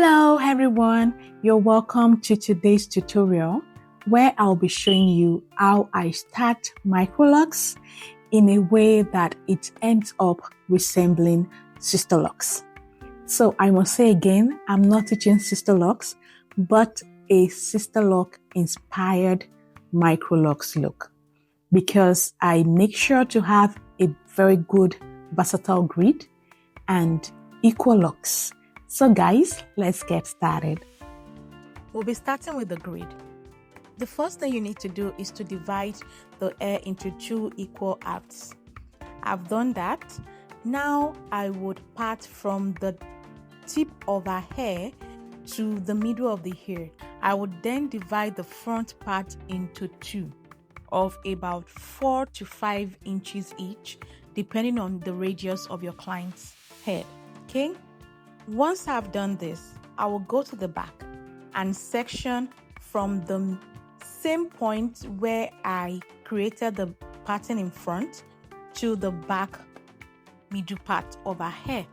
Hello everyone, you're welcome to today's tutorial where I'll be showing you how I start microlocs in a way that it ends up resembling Sisterlocks. So I must say again, I'm not teaching Sisterlocks, but a Sisterlock-inspired microlocs look, because I make sure to have a very good versatile grid and equal locks. So guys, let's get started. We'll be starting with the grid. The first thing you need to do is to divide the hair into two equal halves. I've done that. Now I would part from the tip of her hair to the middle of the hair. I would then divide the front part into two of about 4 to 5 inches each, depending on the radius of your client's head. Okay? Once I've done this, I will go to the back and section from the same point where I created the pattern in front to the back middle part of her hair.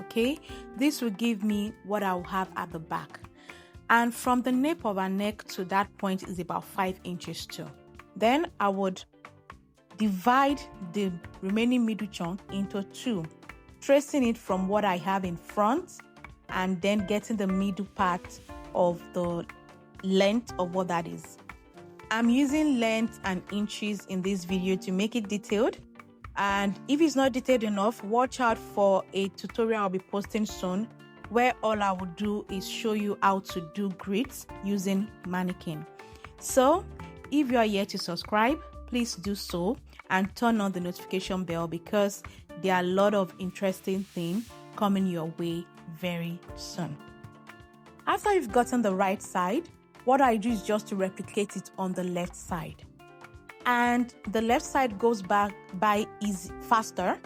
Okay, this will give me what I will have at the back, and from the nape of her neck to that point is about 5 inches too. Then I would divide the remaining middle chunk into two, tracing it from what I have in front and then getting the middle part of the length of what that is. I'm using length and inches in this video to make it detailed, and if it's not detailed enough, watch out for a tutorial I'll be posting soon where all I will do is show you how to do grids using mannequin. So if you are yet to subscribe, please do so and turn on the notification bell, because there are a lot of interesting things coming your way very soon. After you've gotten the right side, what I do is just to replicate it on the left side. And the left side goes by faster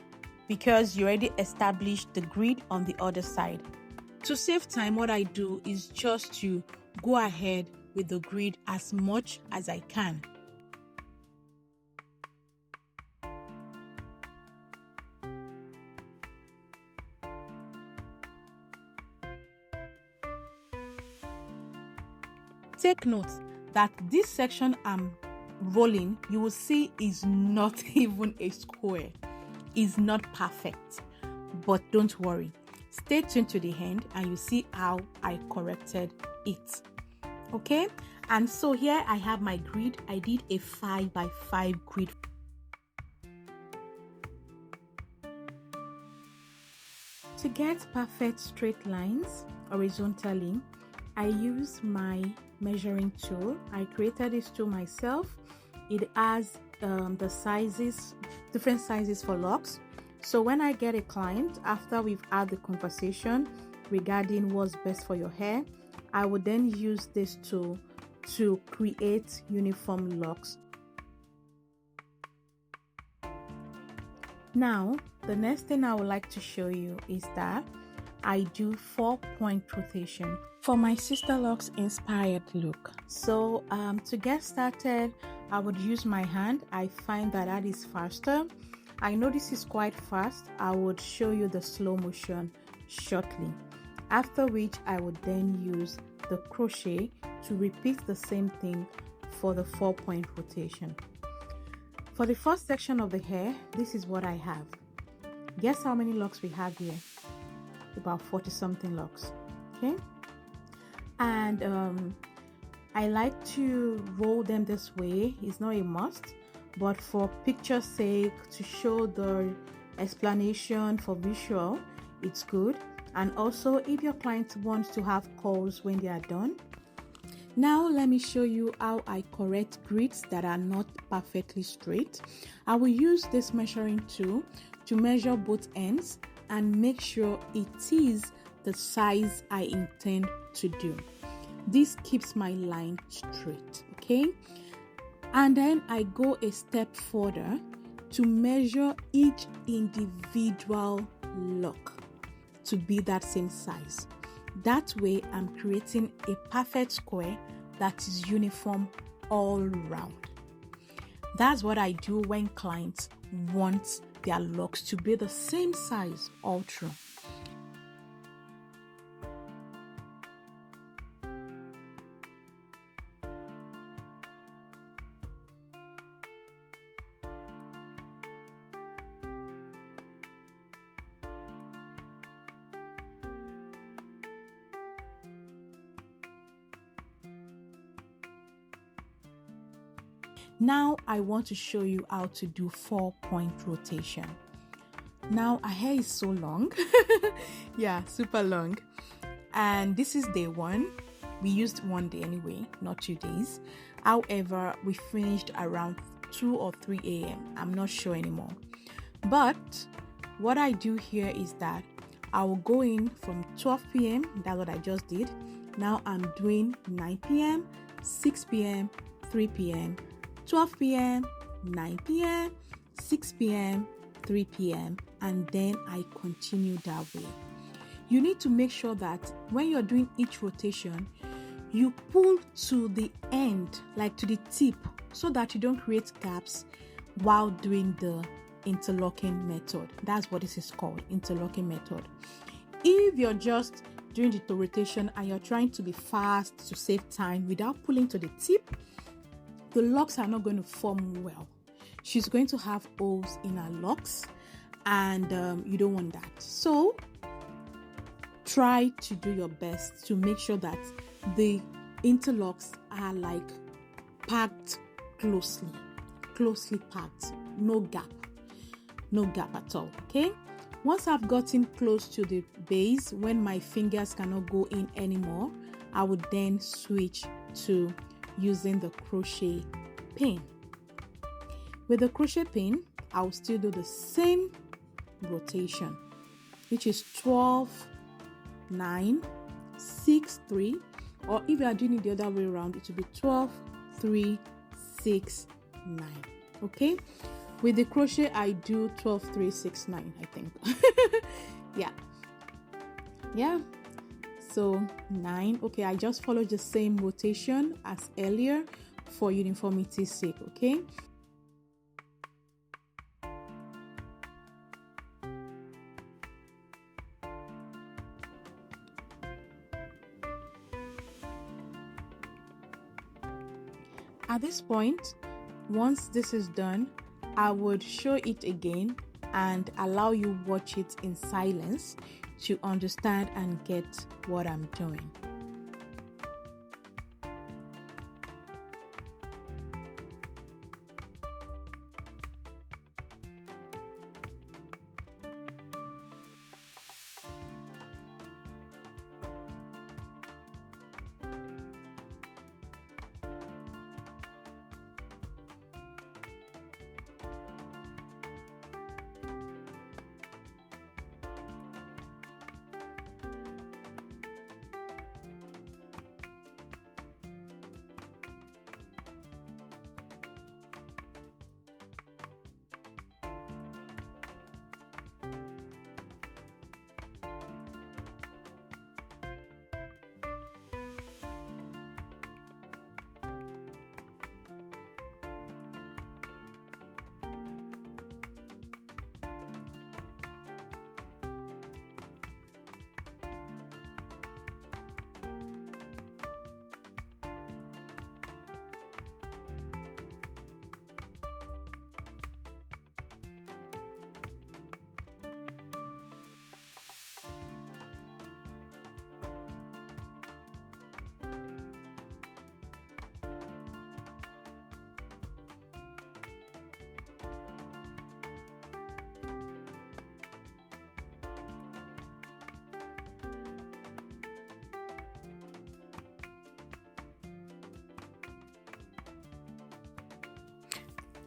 because you already established the grid on the other side. To save time, what I do is just to go ahead with the grid as much as I can. Take note that this section I'm rolling, you will see, is not even a square. It's not perfect, but don't worry. Stay tuned to the end and you see how I corrected it. Okay, and so here I have my grid. I did a 5 by 5 grid. To get perfect straight lines horizontally, I use my measuring tool. I created this tool myself. It has the sizes, different sizes for locks. So when I get a client, after we've had the conversation regarding what's best for your hair, I would then use this tool to create uniform locks. Now, the next thing I would like to show you is that I do 4-point rotation for my Sisterlocks-inspired look. So to get started, I would use my hand. I find that is faster. I know this is quite fast. I would show you the slow motion shortly, after which I would then use the crochet to repeat the same thing for the 4-point rotation. For the first section of the hair, this is what I have. Guess how many locks we have here? About 40 something locks. Okay, and I like to roll them this way. It's not a must, but for picture's sake, to show the explanation for visual, it's good. And also if your client wants to have curls when they are done. Now let me show you how I correct grids that are not perfectly straight. I will use this measuring tool to measure both ends and make sure it is the size I intend to do. This keeps my line straight, okay? And then I go a step further to measure each individual lock to be that same size. That way I'm creating a perfect square that is uniform all round. That's what I do when clients want their locks to be the same size all through. Now I want to show you how to do 4-point rotation. Now our hair is so long. Yeah, super long. And this is day 1. We used 1 day anyway, not 2 days. However, we finished around 2 or 3 a.m. I'm not sure anymore. But what I do here is that I will go in from 12 p.m. That's what I just did. Now I'm doing 9 p.m., 6 p.m., 3 p.m., 12 p.m., 9 p.m., 6 p.m., 3 p.m. and then I continue that way. You need to make sure that when you're doing each rotation, you pull to the end, like to the tip, so that you don't create gaps while doing the interlocking method. That's what this is called, interlocking method. If you're just doing the rotation and you're trying to be fast to save time without pulling to the tip, the locks are not going to form well. She's going to have holes in her locks, and you don't want that. So try to do your best to make sure that the interlocks are like packed closely packed, no gap at all. Okay, once I've gotten close to the base, when my fingers cannot go in anymore, I would then switch to using the crochet pin. With the crochet pin, I'll still do the same rotation, which is 12, 9, 6, 3, or if you are doing it the other way around, it will be 12, 3, 6, 9. Okay, with the crochet I do 12, 3, 6, 9, I think. yeah, so 9. Okay, I just followed the same rotation as earlier for uniformity's sake. Okay, at this point, once this is done, I would show it again and allow you watch it in silence to understand and get what I'm doing.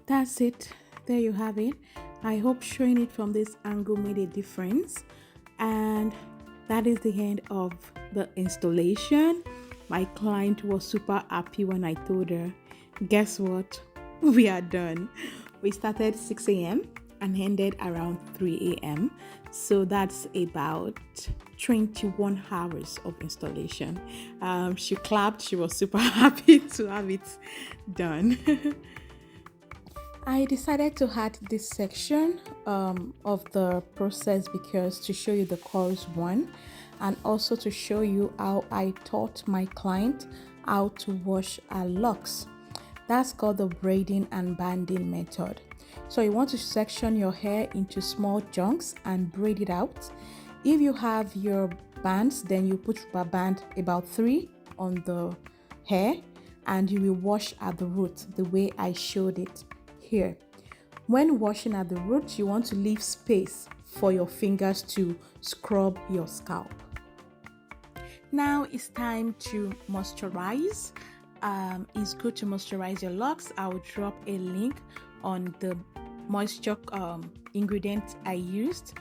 That's it. There you have it. I hope showing it from this angle made a difference. And that is the end of the installation. My client was super happy when I told her, guess what? We are done. We started 6 a.m. and ended around 3 a.m. So that's about 21 hours of installation. She clapped. She was super happy to have it done. I decided to add this section of the process because to show you the course 1 and also to show you how I taught my client how to wash her locks. That's called the braiding and banding method. So you want to section your hair into small chunks and braid it out. If you have your bands, then you put rubber band about 3 on the hair and you will wash at the root the way I showed it here. When washing at the root, you want to leave space for your fingers to scrub your scalp. Now it's time to moisturize. It's good to moisturize your locks. I'll drop a link on the moisture ingredient I used.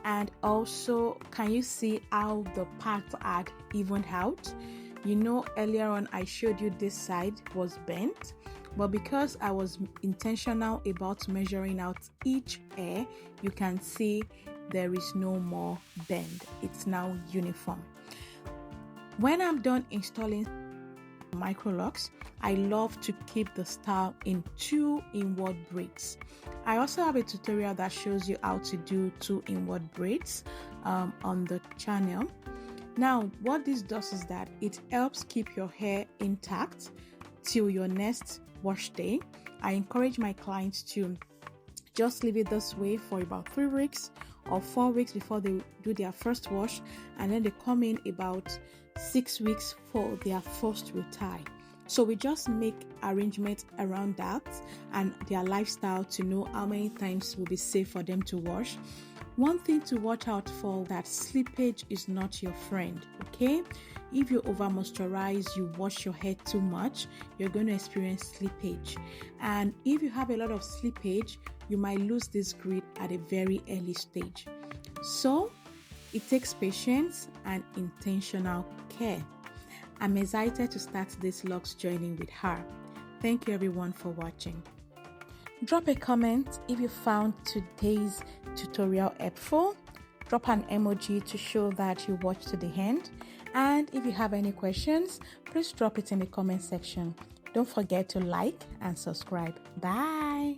And also, can you see how the parts are evened out? You know, earlier on I showed you this side was bent, but because I was intentional about measuring out each hair, you can see there is no more bend. It's now uniform. When I'm done installing microlocs, I love to keep the style in 2 inward braids. I also have a tutorial that shows you how to do 2 inward braids on the channel. Now, what this does is that it helps keep your hair intact till your next wash day. I encourage my clients to just leave it this way for about 3 weeks or 4 weeks before they do their first wash, and then they come in about 6 weeks for their first retie. So we just make arrangements around that and their lifestyle to know how many times will be safe for them to wash. One thing to watch out for, that slippage is not your friend, okay? If you over moisturize, you wash your hair too much, you're going to experience slippage. And if you have a lot of slippage, you might lose this grid at a very early stage. So it takes patience and intentional care. I'm excited to start this locks journey with her. Thank you everyone for watching. Drop a comment if you found today's tutorial helpful. Drop an emoji to show that you watched to the end. And if you have any questions, please drop it in the comment section. Don't forget to like and subscribe. Bye.